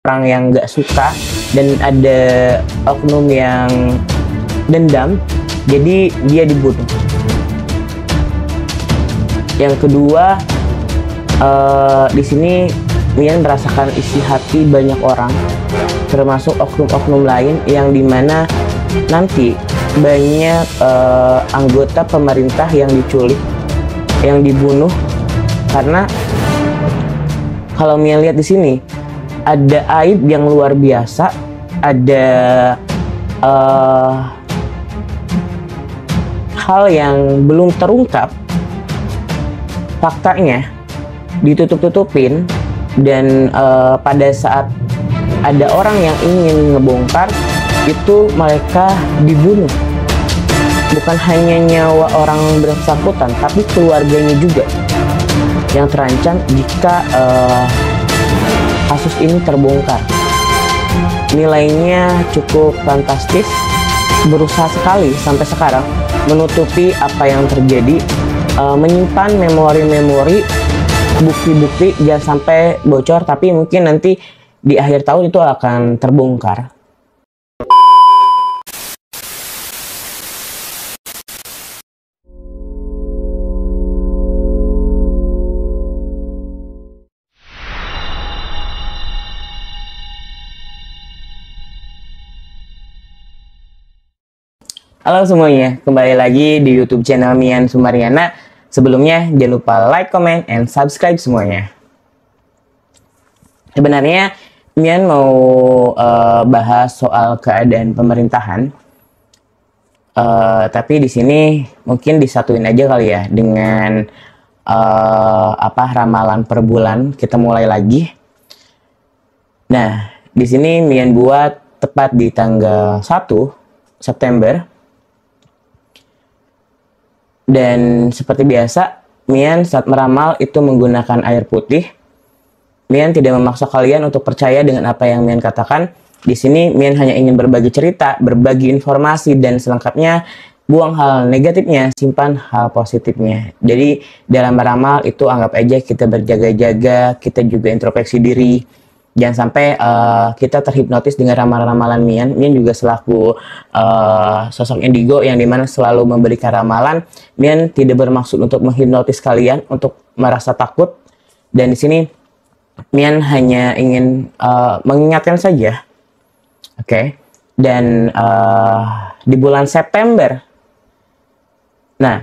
orang yang nggak suka dan ada oknum yang dendam, jadi dia dibunuh. Yang kedua, di sini Mian merasakan isi hati banyak orang, termasuk oknum-oknum lain yang dimana nanti banyak anggota pemerintah yang diculik, yang dibunuh, karena kalau Mian lihat di sini ada aib yang luar biasa, ada hal yang belum terungkap, faktanya ditutup-tutupin, dan pada saat ada orang yang ingin ngebongkar itu mereka dibunuh. Bukan hanya nyawa orang bersangkutan, tapi keluarganya juga yang terancam jika kasus ini terbongkar. Nilainya cukup fantastis, berusaha sekali sampai sekarang menutupi apa yang terjadi, menyimpan memori-memori, bukti-bukti jangan sampai bocor, tapi mungkin nanti di akhir tahun itu akan terbongkar. Halo semuanya, kembali lagi di YouTube channel Mian Sumariana. Sebelumnya jangan lupa like, comment, and subscribe semuanya. Sebenarnya Mian mau bahas soal keadaan pemerintahan, tapi di sini mungkin disatuin aja kali ya dengan ramalan per bulan kita mulai lagi. Nah, di sini Mian buat tepat di tanggal 1 September. Dan seperti biasa, Mian saat meramal itu menggunakan air putih. Mian tidak memaksa kalian untuk percaya dengan apa yang Mian katakan. Di sini Mian hanya ingin berbagi cerita, berbagi informasi, dan selengkapnya buang hal negatifnya, simpan hal positifnya. Jadi dalam meramal itu anggap aja kita berjaga-jaga, kita juga introspeksi diri. Jangan sampai kita terhipnotis dengan ramalan-ramalan Mian. Mian juga selaku sosok indigo yang dimana selalu memberikan ramalan. Mian tidak bermaksud untuk menghipnotis kalian untuk merasa takut. Dan di sini Mian hanya ingin mengingatkan saja. Oke. Dan di bulan September. Nah,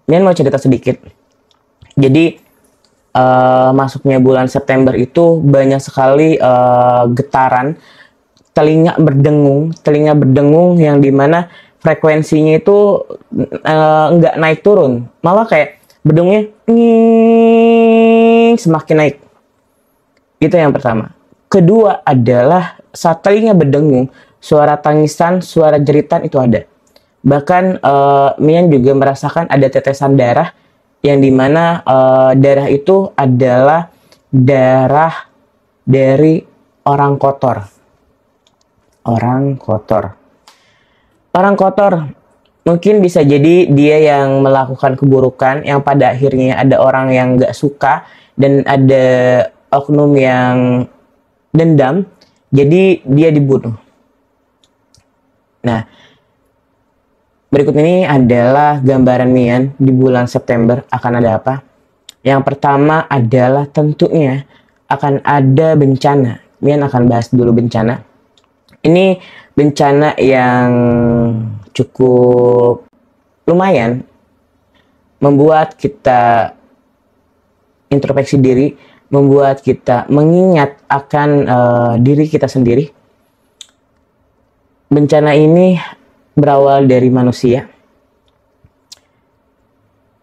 Mian mau cerita sedikit. Jadi masuknya bulan September itu banyak sekali getaran, telinga berdengung yang dimana frekuensinya itu nggak naik turun, malah kayak berdengungnya semakin naik. Itu yang pertama. Kedua adalah saat telinga berdengung, suara tangisan, suara jeritan itu ada. Bahkan Mian juga merasakan ada tetesan darah, yang dimana darah itu adalah darah dari orang kotor. Orang kotor mungkin bisa jadi dia yang melakukan keburukan, yang pada akhirnya ada orang yang gak suka dan ada oknum yang dendam, jadi dia dibunuh. Nah, berikut ini adalah gambaran Mian di bulan September akan ada apa. Yang pertama adalah tentunya akan ada bencana. Mian akan bahas dulu bencana. Ini bencana yang cukup lumayan membuat kita introspeksi diri, membuat kita mengingat akan diri kita sendiri. Bencana ini berawal dari manusia.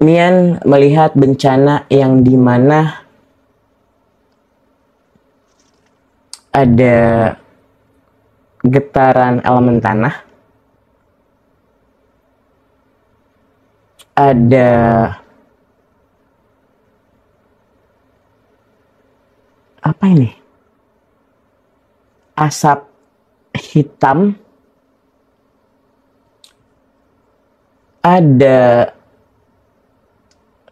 Mian melihat bencana yang dimana ada getaran elemen tanah, ada apa ini? Asap hitam, ada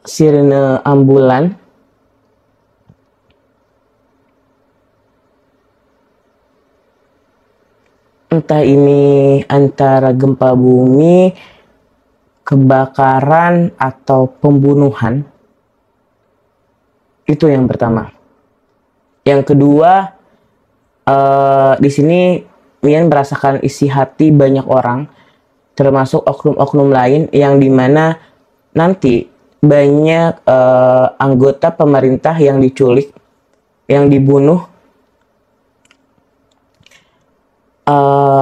sirene ambulan, Entah ini antara gempa bumi, kebakaran, atau pembunuhan. Itu yang pertama. Yang kedua, di sini Mian merasakan isi hati banyak orang, termasuk oknum-oknum lain yang dimana nanti banyak anggota pemerintah yang diculik, yang dibunuh,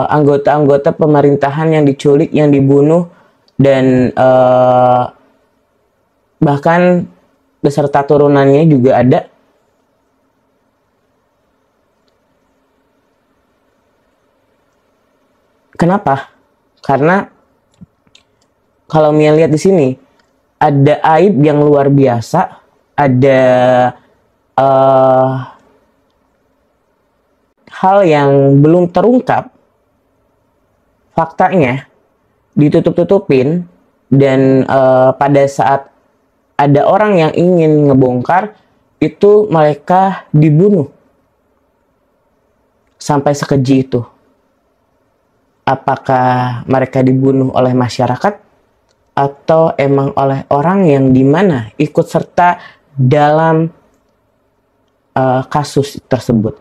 anggota-anggota pemerintahan yang diculik, yang dibunuh, dan bahkan beserta turunannya juga ada. Kenapa? Karena kalau Mia lihat di sini ada aib yang luar biasa, ada hal yang belum terungkap, faktanya ditutup-tutupin, dan pada saat ada orang yang ingin ngebongkar, itu mereka dibunuh sampai sekeji itu. Apakah mereka dibunuh oleh masyarakat atau emang oleh orang yang dimana ikut serta dalam kasus tersebut?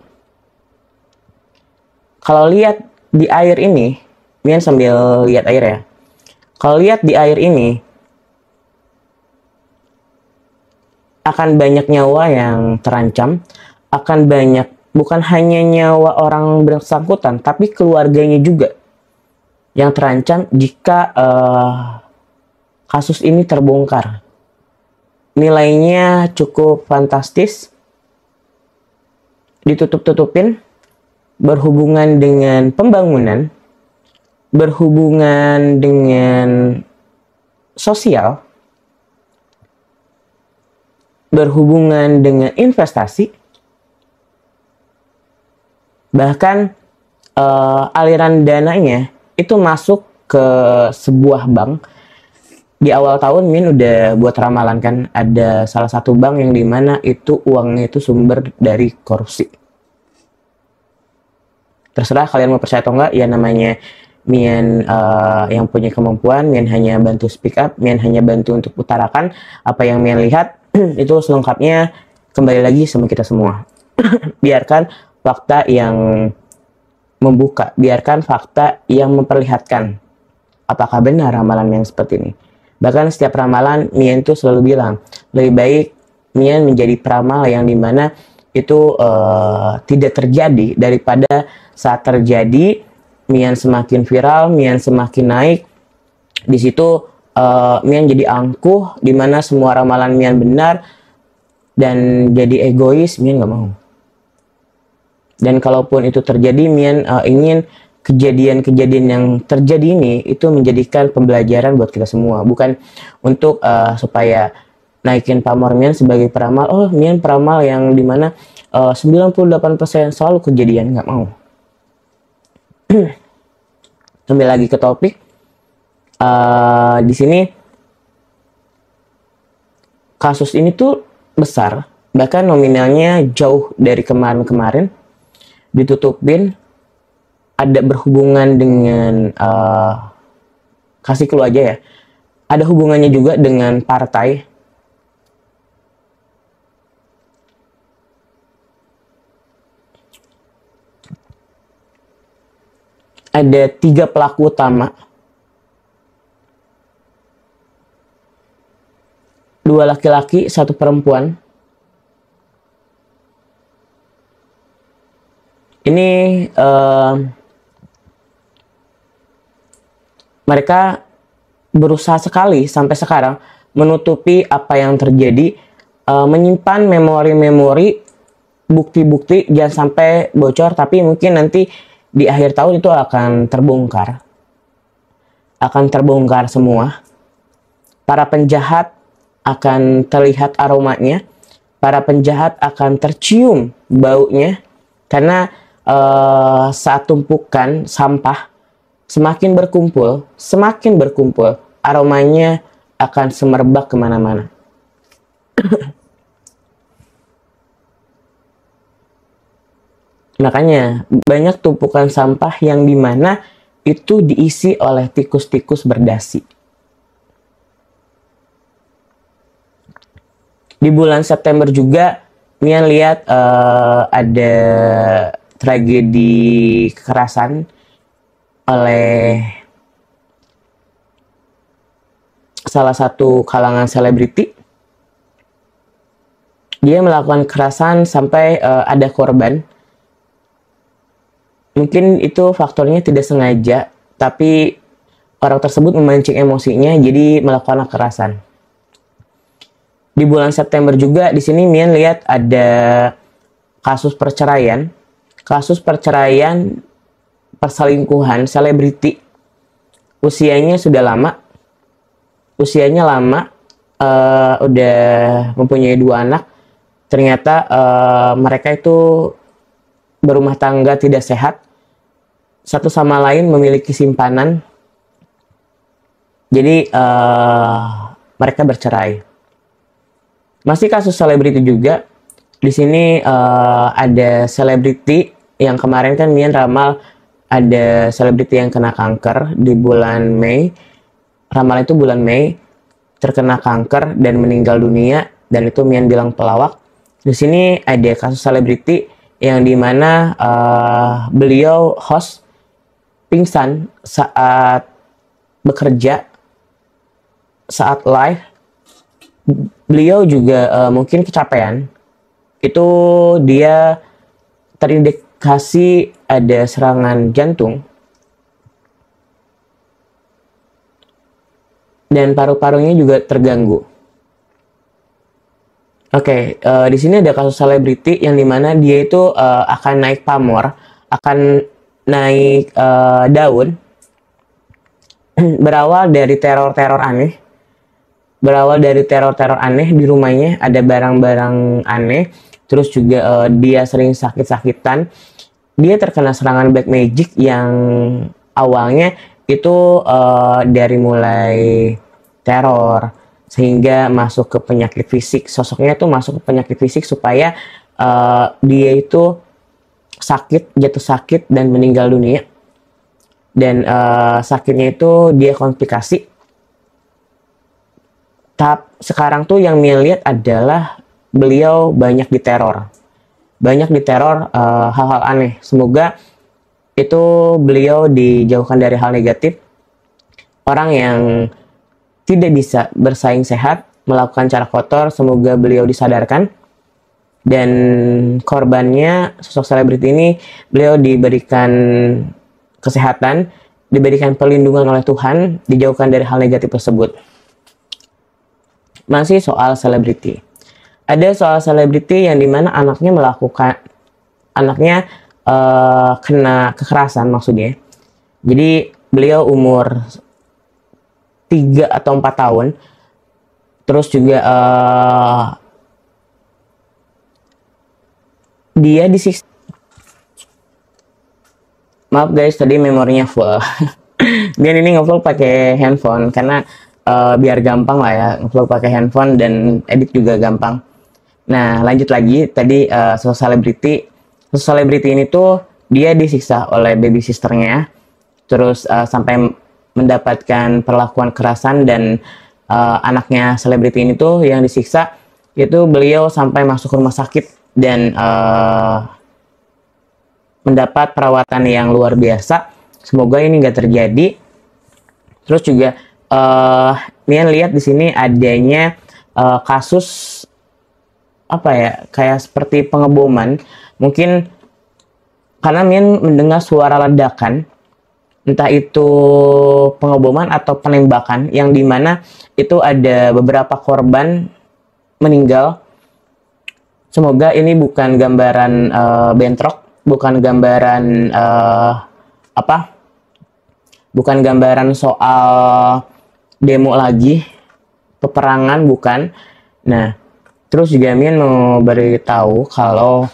Kalau lihat di air ini, Mian sambil lihat air ya. Kalau lihat di air ini, akan banyak nyawa yang terancam, akan banyak, bukan hanya nyawa orang bersangkutan, tapi keluarganya juga yang terancam jika kasus ini terbongkar. Nilainya cukup fantastis, ditutup-tutupin, berhubungan dengan pembangunan, berhubungan dengan sosial, berhubungan dengan investasi, bahkan aliran dananya itu masuk ke sebuah bank. Di awal tahun Min udah buat ramalan kan, ada salah satu bank yang dimana itu uangnya itu sumber dari korupsi. Terserah kalian mau percaya atau enggak, ya namanya Mian yang punya kemampuan, Mian hanya bantu speak up, Mian hanya bantu untuk utarakan apa yang Mian lihat. Itu selengkapnya kembali lagi sama kita semua. Biarkan fakta yang membuka, biarkan fakta yang memperlihatkan apakah benar ramalan yang seperti ini. Bahkan setiap ramalan Mian itu selalu bilang, lebih baik Mian menjadi peramal yang dimana itu tidak terjadi daripada saat terjadi Mian semakin viral, Mian semakin naik. Di situ Mian jadi angkuh, dimana semua ramalan Mian benar, dan jadi egois. Mian nggak mau. Dan kalaupun itu terjadi, Mian ingin kejadian-kejadian yang terjadi ini itu menjadikan pembelajaran buat kita semua, bukan untuk supaya naikin pamor Mian sebagai peramal. Oh, Mian peramal yang dimana 98% selalu kejadian. Nggak mau. Kembali lagi ke topik. Di sini kasus ini tuh besar, bahkan nominalnya jauh dari kemarin-kemarin. Ditutupin, ada berhubungan dengan kasih clue aja ya, ada hubungannya juga dengan partai. Ada 3 pelaku utama, 2 laki-laki, 1 perempuan. Ini mereka berusaha sekali sampai sekarang menutupi apa yang terjadi, menyimpan memori-memori, bukti-bukti, jangan sampai bocor, tapi mungkin nanti di akhir tahun itu akan terbongkar. Akan terbongkar semua. Para penjahat akan terlihat aromanya, para penjahat akan tercium baunya, karena saat tumpukan sampah semakin berkumpul, aromanya akan semerbak kemana-mana. Makanya banyak tumpukan sampah yang dimana itu diisi oleh tikus-tikus berdasi. Di bulan September juga, Mian lihat ada tragedi kekerasan oleh salah satu kalangan selebriti. Dia melakukan kekerasan sampai ada korban. Mungkin itu faktornya tidak sengaja, tapi orang tersebut memancing emosinya, jadi melakukan kekerasan. Di bulan September juga, di sini Mian lihat ada kasus perceraian perselingkuhan selebriti. Usianya lama, udah mempunyai 2 anak. Ternyata mereka itu berumah tangga tidak sehat, satu sama lain memiliki simpanan, jadi mereka bercerai. Masih kasus selebriti juga. Di sini ada selebriti yang kemarin kan Mian ramal ada selebriti yang kena kanker di bulan Mei. Ramal itu bulan Mei terkena kanker dan meninggal dunia, dan itu Mian bilang pelawak. Di sini ada kasus selebriti yang dimana beliau host pingsan saat bekerja, saat live. Beliau juga mungkin kecapean. Itu dia terindikasi ada serangan jantung dan paru-parunya juga terganggu. Oke, di sini ada kasus selebriti yang dimana dia itu akan naik pamor, akan naik daun, berawal dari teror-teror aneh. Di rumahnya ada barang-barang aneh, terus juga dia sering sakit-sakitan. Dia terkena serangan black magic yang awalnya itu dari mulai teror sehingga masuk ke penyakit fisik. Sosoknya tuh masuk ke penyakit fisik supaya dia itu jatuh sakit dan meninggal dunia. Dan sakitnya itu dia komplikasi. Sekarang tuh yang Mia lihat adalah beliau banyak diteror hal-hal aneh. Semoga itu beliau dijauhkan dari hal negatif. Orang yang tidak bisa bersaing sehat, melakukan cara kotor, semoga beliau disadarkan. Dan korbannya, sosok selebriti ini, beliau diberikan kesehatan, diberikan perlindungan oleh Tuhan, dijauhkan dari hal negatif tersebut. Masih soal selebriti. Ada soal selebriti yang dimana anaknya kena kekerasan maksudnya. Jadi beliau umur 3 atau 4 tahun. Terus juga dia disiksa. Maaf guys, tadi memorinya full. Dan ini ngevlog pakai handphone karena biar gampang lah ya, ngevlog pakai handphone dan edit juga gampang. Nah, lanjut lagi tadi sosok selebriti ini tuh dia disiksa oleh baby sisternya, terus sampai mendapatkan perlakuan kekerasan, dan anaknya selebriti ini tuh yang disiksa itu beliau sampai masuk rumah sakit dan mendapat perawatan yang luar biasa. Semoga ini nggak terjadi. Terus juga Mian lihat di sini adanya kasus apa ya, kayak seperti pengeboman. Mungkin karena Mian mendengar suara ledakan, entah itu pengeboman atau penembakan, yang dimana itu ada beberapa korban meninggal. Semoga ini bukan gambaran bentrok, bukan gambaran bukan gambaran soal demo lagi, peperangan, bukan. Nah, terus juga Mian mau beritahu kalau